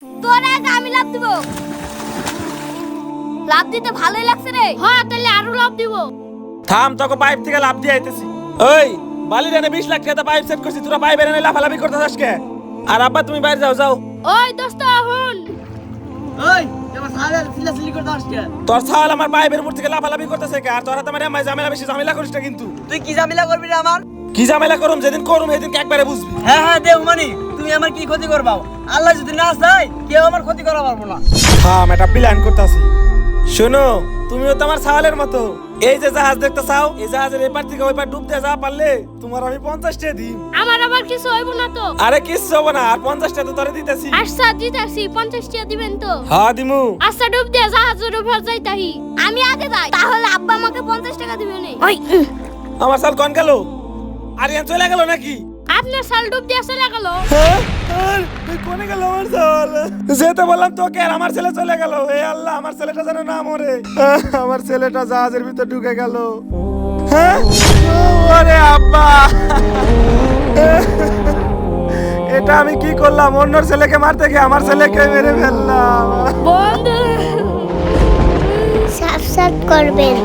তোর আগে আমি লাভ দিব। লাভ দিতে ভালোই লাগছে রে। হ্যাঁ তাহলে আরো লাভ দিব। থাম, তোকে পাইপ থেকে লাভ দিয়ে আইতেছি। ওই বালি রানে 20 লাখ টাকা পাইপ সেট করছি, তোরা পাইপ এনে লাফালাফি করতেছস কে? আর আব্বা তুমি বাইরে যাও যাও। ওই দোস্ত হুন, ওই তোমার সারা সিলাসিলি করতে আসছে। তোর ছাল আমার পাইপের উপর থেকে লাফালাফি করতেছে কে? আর তোরা তো আমার ঝামেলা বেশি ঝামেলা করিস না কিন্তু। তুই কি ঝামেলা করবি রে আমার? কি ঝামেলা করুম? যেদিন করুম সেদিন একবারে বুঝবি। হ্যাঁ হ্যাঁ দেও মানি, তুমি আমার কি ক্ষতি করবাও? আল্লাহ যদি না চায় কেউ আমার ক্ষতি করা পারবো না। থাম, এটা প্ল্যান করতেছি। শোনো, তুমিও তো আমার ছাওয়ালের মতো। এই যে জাহাজ দেখতে চাও, এই জাহাজের এপার থেকে ওই পার ডুব দিয়ে যা পারলে তোমার আমি 50 টাকা দিই। আমার আবার কিছু হইব না তো? আরে কিচ্ছু হবে না, আর 50 টাকা তো তোরে দিতেছি। আচ্ছা দিতাছি, 50 টাকা দিবেন তো? হ্যাঁ দিমু। আচ্ছা ডুব দিয়ে জাহাজের উপর যাইতাহি। আমি আগে যাই, তাহলে আব্বা আমাকে 50 টাকা দিবেন। ওই আমার সাল কোন গেল? আরিয়ান চলে গেল নাকি? আপনার সাল ডুব দিয়ে চলে গেল। হ্যাঁ? আর এই কোনে গেল আমার সাল? যেতে বললাম তোকে, আর আমার ছেলে চলে গেল। হে আল্লাহ, আমার ছেলেটা যেন না মরে। আমার ছেলেটা জাহাজের ভিতর ঢুকে গেল। হ্যাঁ? ওরে আব্বা, এটা আমি কি করলাম? অন্য ছেলেকে মারতে গিয়ে আমার ছেলেকে মেরে ফেললাম। বন্ধু সাবস্ক্রাইব করবেন।